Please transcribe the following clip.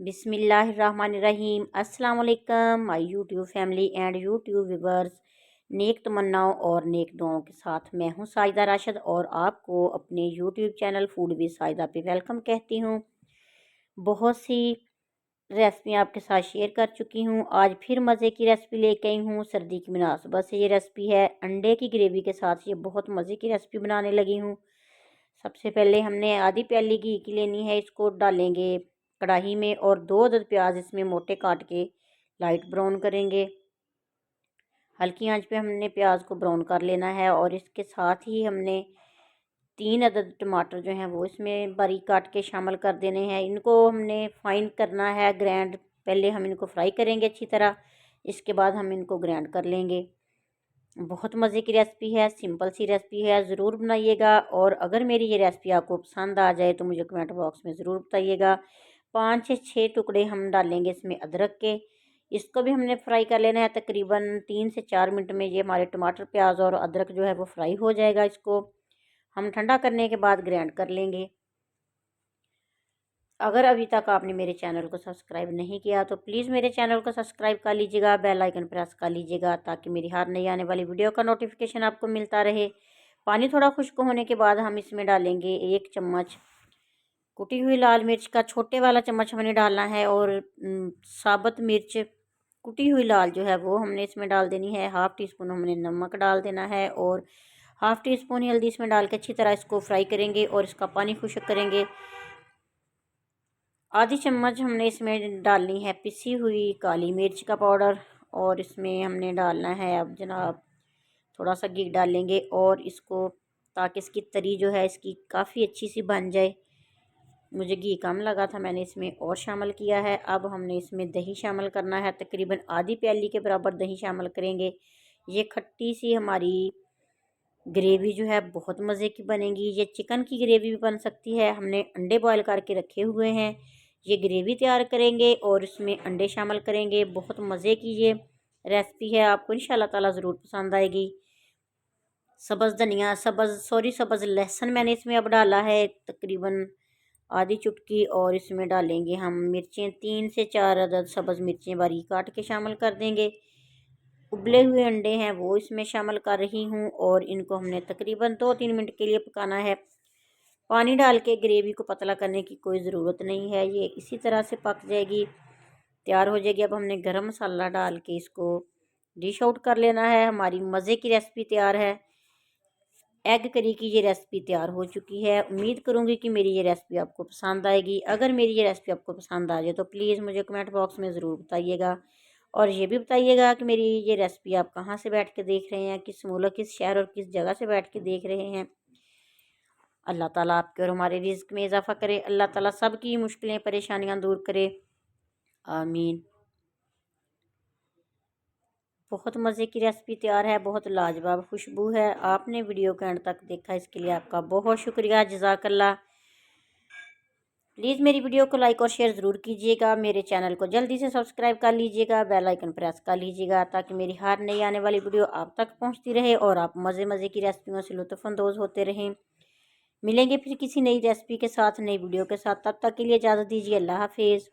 बिस्मिल्लाहिर्रहमानिर्रहीम। अस्सलाम वालेकुम my YouTube family and YouTube viewers. नेक तमन्नाओं और नेक दुआओं के साथ मैं हूं साजिदा राशिद और आपको अपने YouTube channel food with Sajida पे वेलकम कहती हूं। बहुत सी रेसिपी आपके साथ शेयर कर चुकी हूं। आज फिर मज़े की रेसिपी लेके आई हूं। सर्दी की मुनासबत से ये रेसिपी है अंडे की ग्रेवी के साथ। ये बहुत मज़े की रेसिपी बनाने लगी हूँ। सबसे पहले हमने आधी प्याली घी की लेनी है। इसको डालेंगे कढ़ाई में और 2 अदद प्याज इसमें मोटे काट के लाइट ब्राउन करेंगे। हल्की आंच पे हमने प्याज को ब्राउन कर लेना है और इसके साथ ही हमने 3 अदद टमाटर जो हैं वो इसमें बारीक काट के शामिल कर देने हैं। इनको हमने फाइन करना है, ग्राइंड। पहले हम इनको फ्राई करेंगे अच्छी तरह, इसके बाद हम इनको ग्राइंड कर लेंगे। बहुत मज़े की रेसिपी है, सिंपल सी रेसिपी है, ज़रूर बनाइएगा। और अगर मेरी ये रेसिपी आपको पसंद आ जाए तो मुझे कमेंट बॉक्स में ज़रूर बताइएगा। 5 से 6 टुकड़े हम डालेंगे इसमें अदरक के। इसको भी हमने फ्राई कर लेना है। तकरीबन 3 से 4 मिनट में ये हमारे टमाटर, प्याज और अदरक जो है वो फ्राई हो जाएगा। इसको हम ठंडा करने के बाद ग्राइंड कर लेंगे। अगर अभी तक आपने मेरे चैनल को सब्सक्राइब नहीं किया तो प्लीज़ मेरे चैनल को सब्सक्राइब कर लीजिएगा, बेल आइकन प्रेस कर लीजिएगा ताकि मेरी हर नई आने वाली वीडियो का नोटिफिकेशन आपको मिलता रहे। पानी थोड़ा खुश्क होने के बाद हम इसमें डालेंगे 1 चम्मच कुटी हुई लाल मिर्च का छोटे वाला चम्मच हमने डालना है। और साबुत मिर्च कुटी हुई लाल जो है वो हमने इसमें डाल देनी है। 1/2 टीस्पून हमने नमक डाल देना है और 1/2 टीस्पून हल्दी इसमें डाल के अच्छी तरह इसको फ्राई करेंगे और इसका पानी खुश्क करेंगे। आधी चम्मच हमने इसमें डालनी है पिसी हुई काली मिर्च का पाउडर और इसमें हमने डालना है अब जनाब थोड़ा सा घी डालेंगे और इसको, ताकि इसकी तरी जो है इसकी काफ़ी अच्छी सी बन जाए। मुझे घी कम लगा था, मैंने इसमें और शामिल किया है। अब हमने इसमें दही शामिल करना है। तकरीबन आधी प्याली के बराबर दही शामिल करेंगे। ये खट्टी सी हमारी ग्रेवी जो है बहुत मज़े की बनेगी। ये चिकन की ग्रेवी भी बन सकती है। हमने अंडे बॉयल करके रखे हुए हैं। ये ग्रेवी तैयार करेंगे और इसमें अंडे शामिल करेंगे। बहुत मज़े की ये रेसिपी है, आपको इंशाल्लाह ताला ज़रूर पसंद आएगी। सब्ज़ धनिया सब्ज़ लहसुन मैंने इसमें अब डाला है तकरीबन आधी चुटकी। और इसमें डालेंगे हम मिर्चें, 3 से 4 अदद सब्ज़ मिर्चें बारीक काट के शामिल कर देंगे। उबले हुए अंडे हैं वो इसमें शामिल कर रही हूँ और इनको हमने तकरीबन 2-3 मिनट के लिए पकाना है। पानी डाल के ग्रेवी को पतला करने की कोई ज़रूरत नहीं है, ये इसी तरह से पक जाएगी, तैयार हो जाएगी। अब हमने गरम मसाला डाल के इसको डिश आउट कर लेना है। हमारी मज़े की रेसिपी तैयार है। एग करी की ये रेसिपी तैयार हो चुकी है। उम्मीद करूँगी कि मेरी ये रेसिपी आपको पसंद आएगी। अगर मेरी ये रेसिपी आपको पसंद आ जाए तो प्लीज़ मुझे कमेंट बॉक्स में ज़रूर बताइएगा। और ये भी बताइएगा कि मेरी ये रेसिपी आप कहाँ से बैठ के देख रहे हैं, किस मुल्क, किस शहर और किस जगह से बैठ के देख रहे हैं। अल्लाह ताला आपके और हमारे रिज़्क़ में इजाफ़ा करे। अल्लाह ताला सब की मुश्किलें परेशानियाँ दूर करे, आमीन। बहुत मज़े की रेसिपी तैयार है, बहुत लाजवाब खुशबू है। आपने वीडियो के एंड तक देखा, इसके लिए आपका बहुत शुक्रिया, जज़ाकल्लाह। प्लीज़ मेरी वीडियो को लाइक और शेयर ज़रूर कीजिएगा। मेरे चैनल को जल्दी से सब्सक्राइब कर लीजिएगा, बेल आइकन प्रेस कर लीजिएगा ताकि मेरी हर नई आने वाली वीडियो आप तक पहुंचती रहे और आप मज़े मज़े की रेसिपियों से लुत्फ़अंदोज़ होते रहें। मिलेंगे फिर किसी नई रेसिपी के साथ, नई वीडियो के साथ। तब तक के लिए इजाज़त दीजिए। अल्लाह हाफिज़।